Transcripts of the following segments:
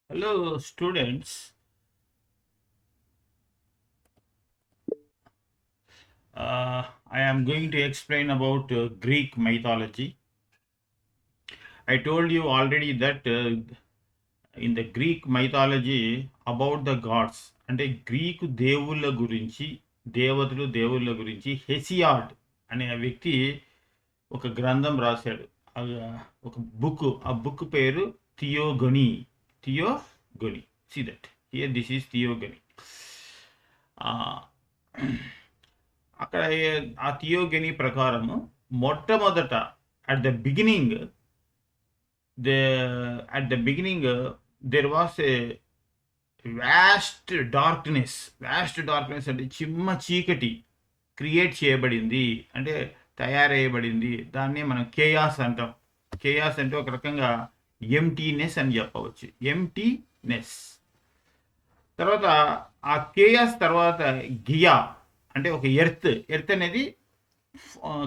Hello, students. I am going to explain about Greek mythology. I told you already that in the Greek mythology about the gods, అంటే Greek దేవుళ్ళ గురించి దేవుళ్ళ గురించి హెసియాడ్ అనే వ్యక్తి ఒక గ్రంథం రాశాడు. ఆ, ఒక బుక్ పేరు థియోగొని. థియోగొని. See that. Here this is థియోగొని. అక్కడ ఆ థియోగనీ ప్రకారము మొట్టమొదట at the beginning the there was a vast darkness అంటే చిమ్మ చీకటి క్రియేట్ చేయబడింది, అంటే తయారయ్యబడింది. దాన్ని మనం కేయాస్ అంటాం. కేయాస్ అంటే ఒక రకంగా ఎంటీనెస్ అని చెప్పవచ్చు. ఎంటీనెస్ తర్వాత ఆ కేయాస్ తర్వాత గియా అంటే ఒక ఎర్త్ అనేది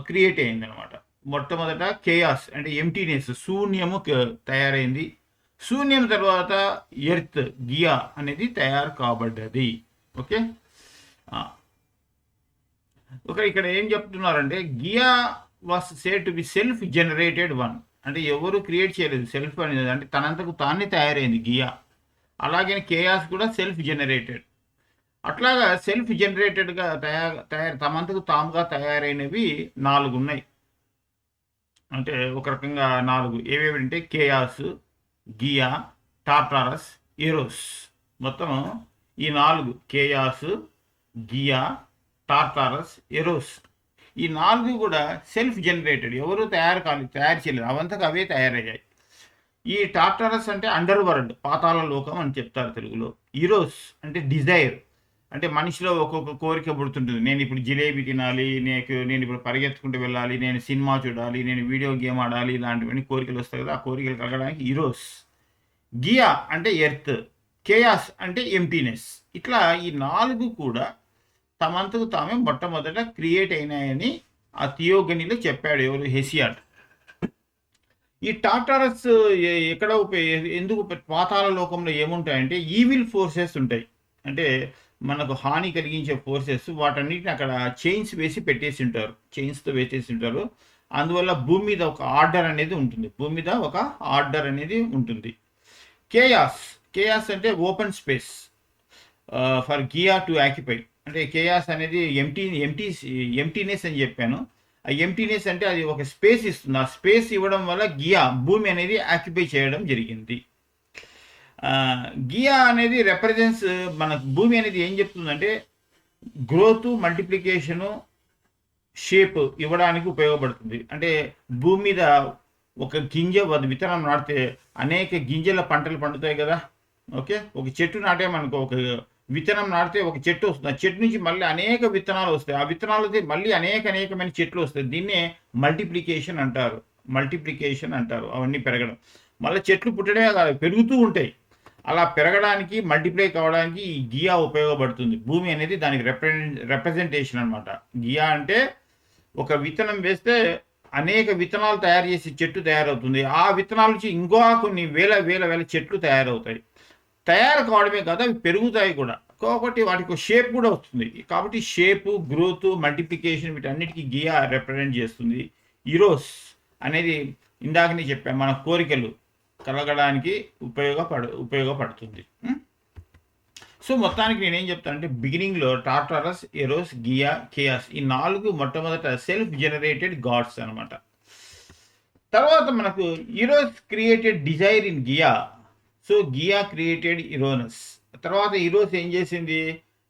క్రియేట్ అయింది అనమాట. మొట్టమొదట కేయాస్ అంటే ఎంటీనెస్, శూన్యము తయారైంది. శూన్యం తర్వాత ఎర్త్ గియా అనేది తయారు కాబడ్డది. ఓకే, ఇక్కడ ఏం చెప్తున్నారంటే Gaia was said to be self generated one, అంటే ఎవరు క్రియేట్ చేయలేదు. సెల్ఫ్ అనేది అంటే తనంతకు తానే తయారైంది గియా. అలాగే కేయాస్ కూడా సెల్ఫ్ జనరేటెడ్. అట్లాగా సెల్ఫ్ జనరేటెడ్గా తమంతకు తాముగా తయారైనవి 4 ఉన్నాయి. అంటే ఒక రకంగా 4 ఏవేవంటే కేయాస్, గియా, టార్టారస్, ఎరోస్. మొత్తం ఈ 4 కేయాస్, గియా, టార్టారస్, ఎరోస్ ఈ 4 కూడా సెల్ఫ్ జనరేటెడ్, ఎవరు తయారు చేయలేదు, అవంతకు అవే తయారయ్యాయి. ఈ టార్టారస్ అంటే అండర్ వరల్డ్, పాతాళ లోకం అని చెప్తారు తెలుగులో. ఈరోస్ అంటే డిజైర్, అంటే మనిషిలో ఒక్కొక్క కోరిక పుడుతుంటుంది. నేను ఇప్పుడు జిలేబీ తినాలి, నేను ఇప్పుడు పరిగెత్తుకుంటూ వెళ్ళాలి, నేను సినిమా చూడాలి, నేను వీడియో గేమ్ ఆడాలి, ఇలాంటివన్నీ కోరికలు వస్తాయి కదా. ఆ కోరికలు కలగడానికి ఈరోస్. గియా అంటే ఎర్త్, కేయాస్ అంటే ఎంటీనెస్. ఇట్లా ఈ 4 కూడా తమంతకు తామే మొట్టమొదట క్రియేట్ అయినాయని ఆ థియోగనీలో చెప్పాడు ఎవరు, హెసియాడ్. ఈ టార్టారస్ ఎక్కడ ఎందుకు పాతాళ లోకంలో ఏముంటాయంటే ఈవిల్ ఫోర్సెస్ ఉంటాయి, అంటే మనకు హాని కలిగించే ఫోర్సెస్. వాటన్నిటిని అక్కడ చైన్స్ వేసి పెట్టేసి ఉంటారు, చైన్స్తో వేసేసి ఉంటారు. అందువల్ల భూమి మీద ఒక ఆర్డర్ అనేది ఉంటుంది. కేయాస్ అంటే open space for Gaia to occupy. అంటే కేయాస్ అనేది ఎంటీనెస్ అని చెప్పాను. ఆ ఎంటీనెస్ అంటే అది ఒక స్పేస్ ఇస్తుంది. ఆ స్పేస్ ఇవ్వడం వల్ల గియా భూమి అనేది ఆక్యుపై చేయడం జరిగింది. గియా అనేది రిప్రజెంట్స్ మన భూమి అనేది ఏం చెప్తుందంటే గ్రోత్, మల్టిప్లికేషను, షేప్ ఇవ్వడానికి ఉపయోగపడుతుంది. అంటే భూమి మీద ఒక విత్తనం నాటితే అనేక గింజల పంటలు పండుతాయి కదా. ఓకే, ఒక చెట్టు నాటేమనుకో, ఒక విత్తనం నాటితే ఒక చెట్టు వస్తుంది. ఆ చెట్టు నుంచి మళ్ళీ అనేక విత్తనాలు వస్తాయి. ఆ విత్తనాలతో మళ్ళీ అనేకమైన చెట్లు వస్తాయి. దీన్నే మల్టిప్లికేషన్ అంటారు. అవన్నీ పెరగడం, మళ్ళీ చెట్లు పుట్టడమే కాదు, పెరుగుతూ ఉంటాయి. అలా పెరగడానికి, మల్టిప్లై కావడానికి ఈ గియా ఉపయోగపడుతుంది. భూమి అనేది దానికి రిప్రజెంటేషన్ అనమాట. గియా అంటే ఒక విత్తనం వేస్తే అనేక విత్తనాలు తయారు చేసి చెట్టు తయారవుతుంది. ఆ విత్తనాల నుంచి ఇంకో కొన్ని వేల చెట్లు తయారవుతాయి. తయారు కావడమే కాదు, అవి పెరుగుతాయి కూడా. కాబట్టి వాటికి షేప్ కూడా వస్తుంది. కాబట్టి షేపు, గ్రోత్, మల్టిప్లికేషన్ వీటన్నిటికీ గియా రిప్రజెంట్ చేస్తుంది. ఈరోస్ అనేది ఇందాకనే చెప్పాను, మన కోరికలు కలగడానికి ఉపయోగపడుతుంది. సో మొత్తానికి నేనేం చెప్తానంటే బిగినింగ్లో టార్టారస్, ఎరోస్, గియా, కేయాస్ ఈ 4 మొట్టమొదట సెల్ఫ్ జనరేటెడ్ గాడ్స్ అనమాట. తర్వాత మనకు Eros created desire in Gaia. So Gaia created Uranus. తర్వాత ఈరోస్ ఏం చేసింది,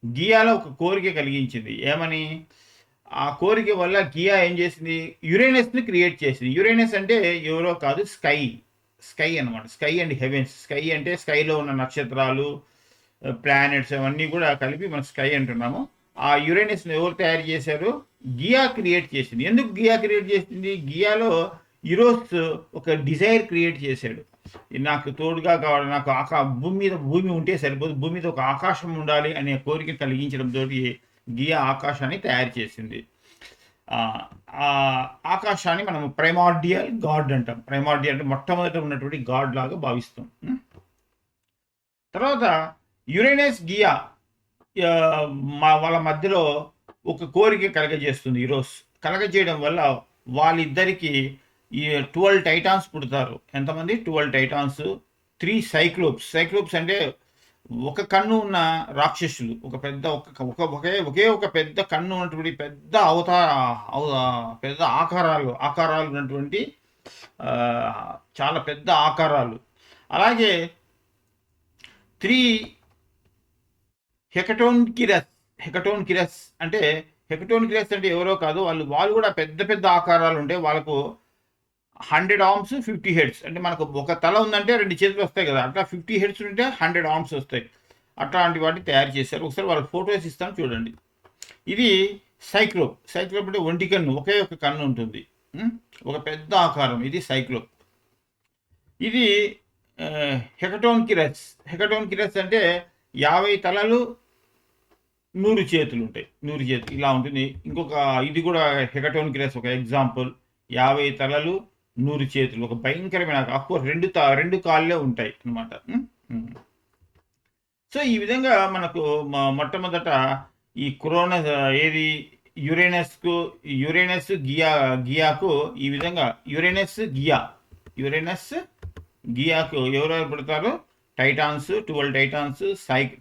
గియాలో ఒక కోరిక కలిగించింది. ఏమని? ఆ కోరిక వల్ల గియా ఏం చేసింది, యురేనస్ని క్రియేట్ చేసింది. యురేనస్ అంటే ఎవరో కాదు, స్కై అనమాట. Sky and heavens. స్కై అంటే స్కైలో ఉన్న నక్షత్రాలు, ప్లానెట్స్ అవన్నీ కూడా కలిపి మనం స్కై అంటున్నాము. ఆ యురేనస్ని ఎవరు తయారు చేశారు? గియా క్రియేట్ చేసింది. ఎందుకు గియా క్రియేట్ చేసింది? గియాలో ఈరోస్ ఒక డిజైర్ క్రియేట్ చేశాడు. నాకు తోడుగా కావాలి, నాకు భూమి ఉంటే సరిపోదు, భూమి మీద ఒక ఆకాశం ఉండాలి అనే కోరిక కలిగించడంతో గియా ఆకాశాన్ని తయారు చేసింది. ఆకాశాన్ని మనం ప్రైమార్డియల్ గాడ్ అంటాం. ప్రైమార్డియల్ అంటే మొట్టమొదట ఉన్నటువంటి గాడ్ లాగా భావిస్తాం. తర్వాత యురేనస్ గియా వాళ్ళ మధ్యలో ఒక కోరిక కలగజేస్తుంది ఈరోజు. కలగజేయడం వల్ల వాళ్ళిద్దరికి ఈ 12 టైటాన్స్ పుడతారు. ఎంతమంది? 12 టైటాన్స్, 3 సైక్లోప్స్ అంటే ఒక కన్ను ఉన్న రాక్షసులు, ఒక పెద్ద ఒకే ఒక పెద్ద కన్ను ఉన్నటువంటి పెద్ద ఆకారాలు ఉన్నటువంటి చాలా పెద్ద ఆకారాలు. అలాగే 3 హెకటోన్కిరస్ అంటే ఎవరో కాదు, వాళ్ళు కూడా పెద్ద పెద్ద ఆకారాలు ఉంటాయి. వాళ్ళకు 100 ఆర్మ్స్, 50 హెడ్స్. అంటే మనకు ఒక తల ఉందంటే 2 చేతులు వస్తాయి కదా, అట్లా 50 హెడ్స్ ఉంటే 100 ఆర్మ్స్ వస్తాయి. అట్లాంటి వాటిని తయారు చేశారు. ఒకసారి వాళ్ళ ఫొటోస్ ఇస్తాను చూడండి. ఇది సైక్లోప్ అంటే ఒంటి కన్ను, ఒకే ఒక కన్ను ఉంటుంది, ఒక పెద్ద ఆకారం. ఇది సైక్లోప్. ఇది హెకటోన్కిరస్ అంటే 50 తలలు, 100 చేతులు ఉంటాయి. 100 చేతులు ఇలా ఉంటుంది. ఇంకొక ఇది కూడా హెకటోన్కిరస్ ఒక ఎగ్జాంపుల్. 50 తలలు, 100 చేతులు, ఒక భయంకరమైన, అఫ్కోర్స్ రెండు కాళ్ళే ఉంటాయి అనమాట. సో ఈ విధంగా మనకు మొట్టమొదట ఈ క్రోనస్ ఏది యురేనస్ గియాకు ఈ విధంగా యురేనస్ గియాకు ఎవరెవరు పుడతారు? Titans, 12 Titans,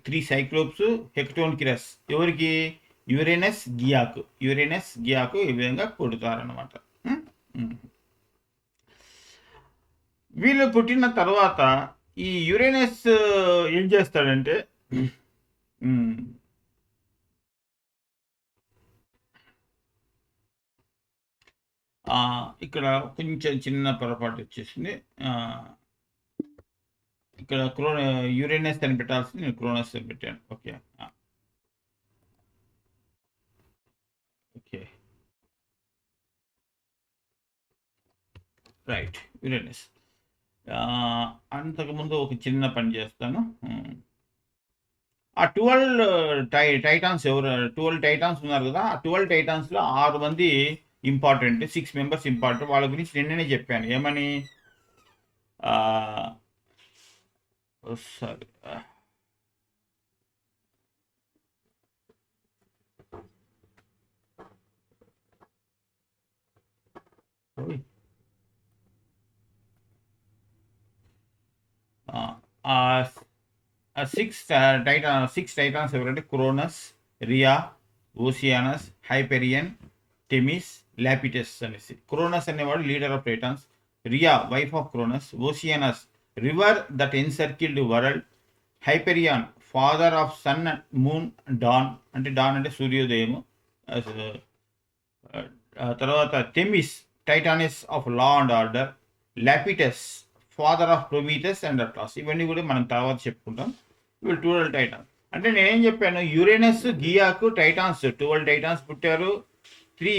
3 Cyclops, Hecatoncheires. ఎవరికి? యురేనస్ గియాకు ఈ విధంగా పుడతారనమాట. వీళ్ళు పుట్టిన తర్వాత ఈ యురేనస్ ఏం చేస్తాడంటే, ఇక్కడ కొంచెం చిన్న పొరపాటు వచ్చేసింది. ఇక్కడ యురేనస్ అని పెట్టాల్సింది, నేను క్రోనస్ అని పెట్టాను. Okay, right, Uranus. అంతకుముందు ఒక చిన్న పని చేస్తాను. ఆ 12 టైటాన్స్ 12 టైటాన్స్ ఉన్నారు కదా, ఆ 12 టైటాన్స్లో 6 మంది ఇంపార్టెంట్, 6 మెంబర్స్ ఇంపార్టెంట్. వాళ్ళ గురించి నిన్ననే చెప్పాను. ఏమని? సారీ, సిక్స్ టైటాన్స్ ఎవరంటే Cronus, Rhea, Oceanus, Hyperion, Themis, Iapetus అనేసి. క్రోనస్ అనేవాడు leader of Titans, Rhea wife of Cronus, Oceanus river that encircled world, Hyperion father of sun and moon, dawn అంటే సూర్యోదయము. తర్వాత Themis titaness of law and order, Iapetus father of Prometheus and Atlas. ఇవన్నీ కూడా మనం తర్వాత చెప్పుకుంటాం. వీళ్ళు 12 Titans. అంటే నేనేం చెప్పాను? యురేనస్ గియాకు టైటాన్స్ 12 టైటాన్స్ పుట్టారు, 3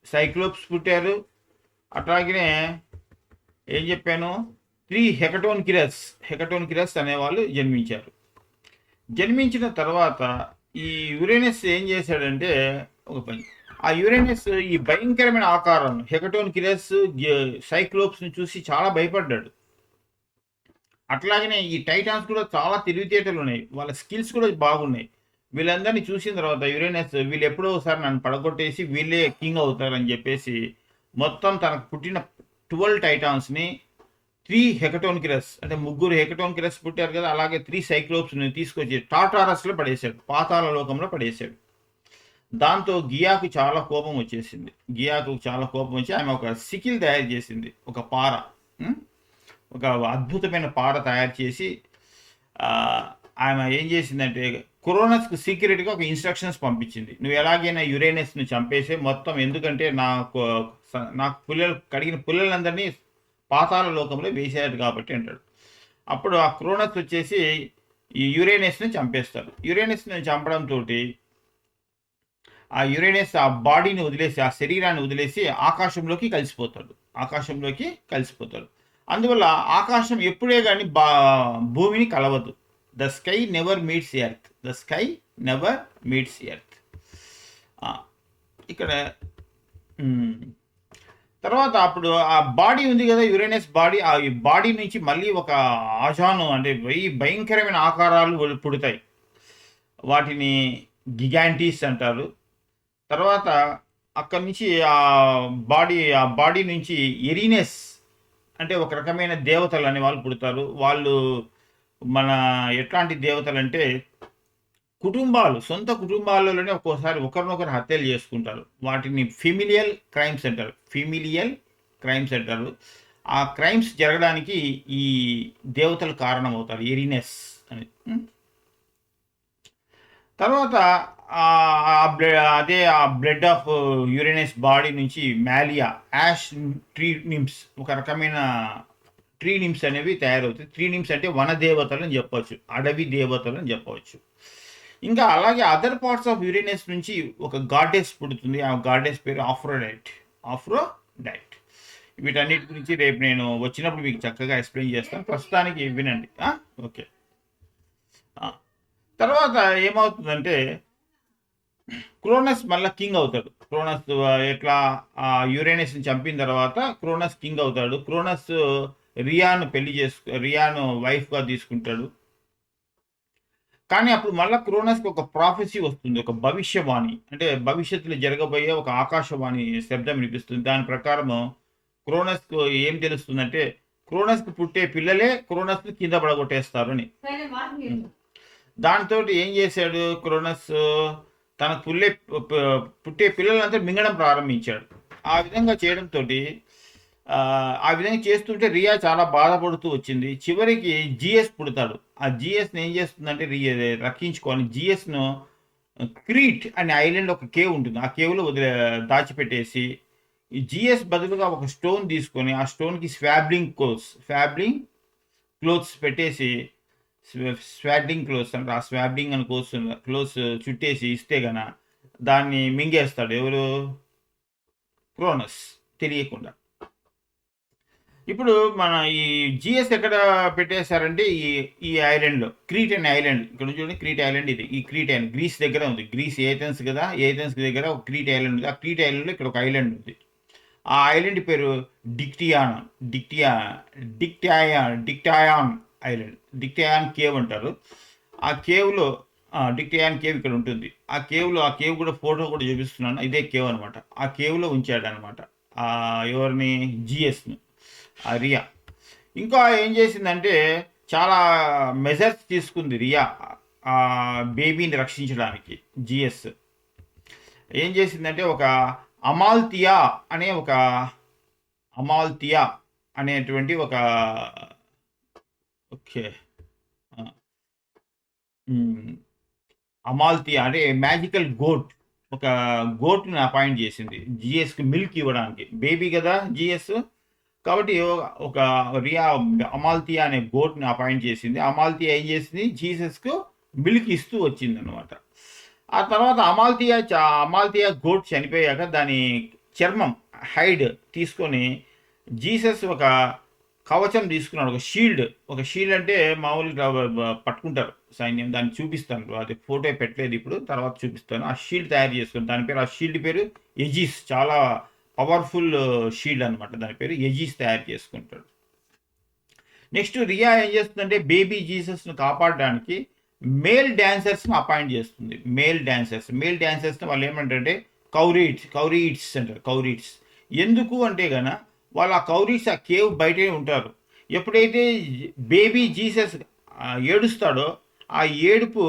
సైక్లోప్స్ పుట్టారు. అట్లాగనే ఏం చెప్పాను? 3 హెకటోన్కిరస్ అనేవాళ్ళు జన్మించారు. జన్మించిన తర్వాత ఈ యురేనస్ ఏం చేశాడంటే ఒక పని. ఆ యురేనస్ ఈ భయంకరమైన ఆకారం హెకటోన్కిరస్, సైక్లోప్స్ని చూసి చాలా భయపడ్డాడు. అట్లాగనే ఈ టైటాన్స్ కూడా చాలా తెలివితేటలు ఉన్నాయి, వాళ్ళ స్కిల్స్ కూడా బాగున్నాయి. వీళ్ళందరినీ చూసిన తర్వాత యురేనస్ వీళ్ళు ఎప్పుడో ఒకసారి నన్ను పడగొట్టేసి వీళ్ళే కింగ్ అవుతారని చెప్పేసి మొత్తం తనకు పుట్టిన 12 టైటాన్స్ని 3 హెకటోన్కిరస్ అంటే 3 హెకటోన్కిరస్ పుట్టారు కదా, అలాగే 3 సైక్లోప్స్ని తీసుకొచ్చి టాటారస్లో పడేశాడు, పాతాళ లోకంలో పడేశాడు. దాంతో గియాకు చాలా కోపం వచ్చి ఆమె ఒక సికిల్ తయారు చేసింది, ఒక పార, ఒక అద్భుతమైన పార తయారు చేసి ఆమె ఏం చేసిందంటే క్రోనస్కు సీక్రెట్గా ఒక ఇన్స్ట్రక్షన్స్ పంపించింది. నువ్వు ఎలాగైనా యురేనస్ను చంపేసే మొత్తం, ఎందుకంటే నాకు కడిగిన పుల్లలందరినీ పాతాళ లోకంలో వేసేయాడు కాబట్టి అంటాడు. అప్పుడు ఆ క్రోనస్ వచ్చేసి ఈ యురేనస్ని చంపేస్తాడు. యురేనస్ని చంపడంతో ఆ యురేనస్ ఆ బాడీని వదిలేసి, ఆ శరీరాన్ని వదిలేసి ఆకాశంలోకి కలిసిపోతాడు. అందువల్ల ఆకాశం ఎప్పుడే కానీ భూమిని కలవదు. The sky never meets earth. ఇక్కడ తర్వాత అప్పుడు ఆ బాడీ ఉంది కదా, యురేనస్ బాడీ, ఆ బాడీ నుంచి మళ్ళీ ఒక ఆజాను అంటే భయంకరమైన ఆకారాలు పుడతాయి. వాటిని గిగాంటీస్ అంటారు. తర్వాత అక్కడి నుంచి ఆ బాడీ నుంచి ఎరీనెస్ అంటే ఒక రకమైన దేవతలు అనే వాళ్ళు పుడతారు. వాళ్ళు మన ఎట్లాంటి దేవతలు అంటే కుటుంబాలు, సొంత కుటుంబాలలోనే ఒక్కోసారి ఒకరినొకరు హత్యలు చేసుకుంటారు. వాటిని ఫిమిలియల్ క్రైమ్స్ అంటారు. ఆ క్రైమ్స్ జరగడానికి ఈ దేవతలు కారణమవుతారు, ఎరీనెస్ అని. తర్వాత ఆ బ్లడ్ ఆఫ్ యురేనస్ బాడీ నుంచి మాలియా, యాష్ ట్రీ నిమ్స్, ఒక రకమైన ట్రీ నిమ్స్ అనేవి తయారవుతాయి. ట్రీ నిమ్స్ అంటే వన దేవతలు అని చెప్పవచ్చు, అడవి దేవతలు అని చెప్పవచ్చు. ఇంకా అలాగే అదర్ పార్ట్స్ ఆఫ్ యురేనస్ నుంచి ఒక గాడెస్ పుడుతుంది. ఆ గాడెస్ పేరు ఆఫ్రోడైట్. వీటన్నిటి గురించి రేపు నేను వచ్చినప్పుడు మీకు చక్కగా ఎక్స్ప్లెయిన్ చేస్తాను. ప్రస్తుతానికి వినండి. ఓకే. తర్వాత ఏమవుతుందంటే క్రోనస్ మళ్ళీ కింగ్ అవుతాడు. క్రోనస్ ఎట్లా యురేనస్ని చంపిన తర్వాత క్రోనస్ కింగ్ అవుతాడు. క్రోనస్ రియాను వైఫ్గా తీసుకుంటాడు. కానీ అప్పుడు మళ్ళీ క్రోనస్కి ఒక ప్రాఫెసీ వస్తుంది, ఒక భవిష్యవాణి, అంటే భవిష్యత్తులో జరగబోయే ఒక ఆకాశవాణి శబ్దం వినిపిస్తుంది. దాని ప్రకారం క్రోనస్కు ఏం తెలుస్తుందంటే క్రోనస్కి పుట్టే పిల్లలే క్రోనస్ని కింద పడగొట్టేస్తారు అని. దాంతో ఏం చేశాడు క్రోనస్, తన పుట్టే పిల్లలంతా మింగడం ప్రారంభించాడు. ఆ విధంగా చేయడంతో ఆ విధంగా చేస్తుంటే రియా చాలా బాధపడుతూ వచ్చింది. చివరికి జిఎస్ పుడతాడు. ఆ జిఎస్ని ఏం చేస్తుందంటే రక్షించుకొని జిఎస్ను క్రీట్ అనే ఐలాండ్ ఒక కేవ్ ఉంటుంది, ఆ కేవ్లో దాచిపెట్టేసి ఈ జిఎస్ బదులుగా ఒక స్టోన్ తీసుకొని ఆ స్టోన్కి స్వాబ్లింగ్ క్లోత్స్ పెట్టేసి, స్వాడ్లింగ్ క్లోత్స్ అంటే ఆ స్వాబ్లింగ్ అని క్లోత్స్ చుట్టేసి ఇస్తే గన దాన్ని మింగేస్తాడు. ఎవరు? క్రోనస్, తెలియకుండా. ఇప్పుడు మన ఈ జిఎస్ ఎక్కడ పెట్టేశారంటే ఈ ఐలాండ్లో, క్రీట్ అనే ఐలాండ్. ఇక్కడ నుంచి చూడండి, క్రీట్ ఐలాండ్ ఇది. ఈ క్రీట్ ఐలాండ్ గ్రీస్ దగ్గర ఉంది. గ్రీస్ ఏథెన్స్ కదా, ఏథెన్స్ దగ్గర ఒక క్రీట్ ఐలాండ్ ఉంది. ఆ క్రీట్ ఐలాండ్లో ఇక్కడ ఒక ఐలాండ్ ఉంది. ఆ ఐలాండ్ పేరు డిక్టాయాన్ ఐలాండ్, డిక్టాయాన్ కేవ్ అంటారు. ఆ కేవ్లో డిక్టాయాన్ కేవ్ ఇక్కడ ఉంటుంది. ఆ కేవ్ కూడా ఫోటో కూడా చూపిస్తున్నాను, ఇదే కేవ్ అనమాట. ఆ కేవ్లో ఉంచాడు అనమాట ఎవరిని, జిఎస్ని, రియా. ఇంకా ఏం చేసిందంటే చాలా మెజర్స్ తీసుకుంది రియా ఆ బేబీని రక్షించడానికి. జిఎస్ ఏం చేసిందంటే ఒక అమాల్తియా అనేటువంటి ఒక ఓకే అమాల్తియా అంటే మ్యాజికల్ ఒక గోట్ని అపాయింట్ చేసింది జిఎస్కి మిల్క్ ఇవ్వడానికి. బేబీ కదా జిఎస్, కాబట్టి ఒక అమాల్తియా అనే గోట్ని అపాయింట్ చేసింది. అమాల్తియా ఏం చేసింది, జీసస్కు మిల్క్ ఇస్తూ వచ్చింది అనమాట. ఆ తర్వాత అమాల్తియా గోట్ చనిపోయాక దాని చర్మం, హైడ్ తీసుకొని జీసస్ ఒక కవచం తీసుకున్నాడు, ఒక షీల్డ్ అంటే మామూలుగా పట్టుకుంటారు సైన్యం, దాన్ని చూపిస్తాను. అది ఫోటో పెట్టలేదు ఇప్పుడు, తర్వాత చూపిస్తాను. ఆ షీల్డ్ తయారు చేసుకుని ఆ షీల్డ్ పేరు ఎజిస్, చాలా పవర్ఫుల్ షీల్డ్ అనమాట. దాని పేరు ఎజిస్ తయారు చేసుకుంటాడు. నెక్స్ట్ రియా ఏం చేస్తుందంటే బేబీ జీసస్ను కాపాడడానికి మేల్ డాన్సర్స్ని అపాయింట్ చేస్తుంది. మేల్ డాన్సర్స్ని వాళ్ళు ఏమంటారంటే కౌరీట్స్ అంటారు. కౌరీట్స్ ఎందుకు అంటే గన వాళ్ళు ఆ కౌరీట్స్ ఆ కేవ్ బయటే ఉంటారు. ఎప్పుడైతే బేబీ జీసస్ ఏడుస్తాడో ఆ ఏడుపు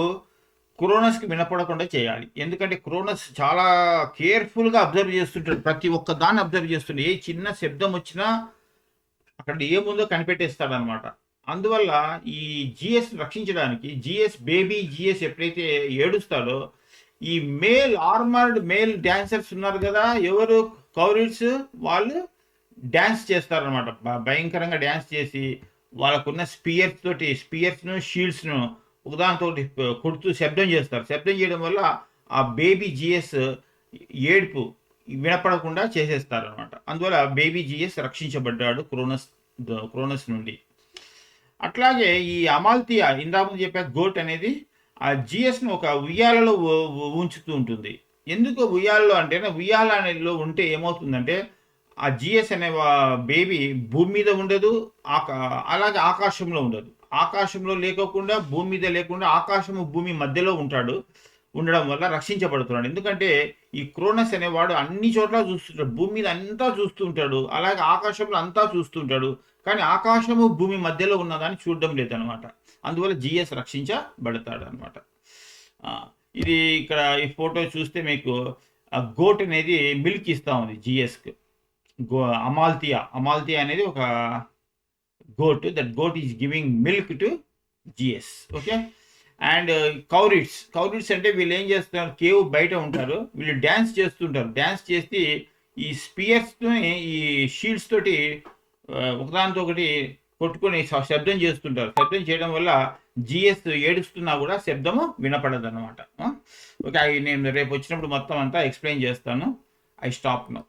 క్రోనస్కి వినపడకుండా చేయాలి. ఎందుకంటే క్రోనస్ చాలా కేర్ఫుల్గా అబ్జర్వ్ చేస్తుంటాడు, ప్రతి ఒక్క దాన్ని అబ్జర్వ్ చేస్తుండే. ఏ చిన్న శబ్దం వచ్చినా అక్కడ ఏముందో కనిపెట్టేస్తాడు అనమాట. అందువల్ల ఈ జిఎస్ రక్షించడానికి బేబీ జిఎస్ ఎప్పుడైతే ఏడుస్తాడో ఈ ఆర్మర్డ్ మేల్ డాన్సర్స్ ఉన్నారు కదా, ఎవరు కౌరిట్స్, వాళ్ళు డ్యాన్స్ చేస్తారనమాట. భయంకరంగా డ్యాన్స్ చేసి వాళ్ళకున్న స్పియర్స్ను షీల్డ్స్ను ఒకదానితో కొడుతూ శబ్దం చేస్తారు. శబ్దం చేయడం వల్ల ఆ బేబీ జిఎస్ ఏడుపు వినపడకుండా చేసేస్తారనమాట. అందువల్ల బేబీ జిఎస్ రక్షించబడ్డాడు క్రోనస్ నుండి. అట్లాగే ఈ అమాల్తియా, ఇందాక చెప్పే గోట్ అనేది ఆ జిఎస్ను ఒక ఉయ్యాలలో ఉంచుతూ ఉంటుంది. ఎందుకు ఉయ్యాలలో అంటే ఉయ్యాలలో ఉంటే ఏమవుతుందంటే ఆ జిఎస్ అనే బేబీ భూమి మీద ఉండదు, అలాగే ఆకాశంలో ఉండదు. ఆకాశంలో లేకోకుండా భూమి మీద లేకుండా ఆకాశము భూమి మధ్యలో ఉండడం వల్ల రక్షించబడుతున్నాడు. ఎందుకంటే ఈ క్రోనస్ అనేవాడు అన్ని చోట్ల చూస్తుంటాడు, భూమి మీద అంతా చూస్తూ ఉంటాడు, అలాగే ఆకాశంలో అంతా చూస్తుంటాడు, కానీ ఆకాశము భూమి మధ్యలో ఉన్నదాన్ని చూడడం లేదనమాట. అందువల్ల జిఎస్ రక్షించబడతాడు అనమాట. ఇది ఇక్కడ ఈ ఫోటో చూస్తే మీకు గోట్ అనేది మిల్క్ ఇస్తూ ఉంది జిఎస్కి. అమాల్తియా అనేది ఒక goat. That goat is giving milk to Zeus. Okay. And Curetes అంటే వీళ్ళు ఏం చేస్తున్నారు, కేవ్ బయట ఉంటారు, వీళ్ళు డ్యాన్స్ చేస్తుంటారు. డ్యాన్స్ చేసి ఈ స్పియర్స్ని ఈ షీల్డ్స్ తోటి ఒకదానితో ఒకటి కొట్టుకొని శబ్దం చేస్తుంటారు. శబ్దం చేయడం వల్ల జిఎస్ ఏడుస్తున్నా కూడా శబ్దము వినపడదు అనమాట. ఓకే, నేను రేపు వచ్చినప్పుడు మొత్తం అంతా ఎక్స్ప్లెయిన్ చేస్తాను. I stop now.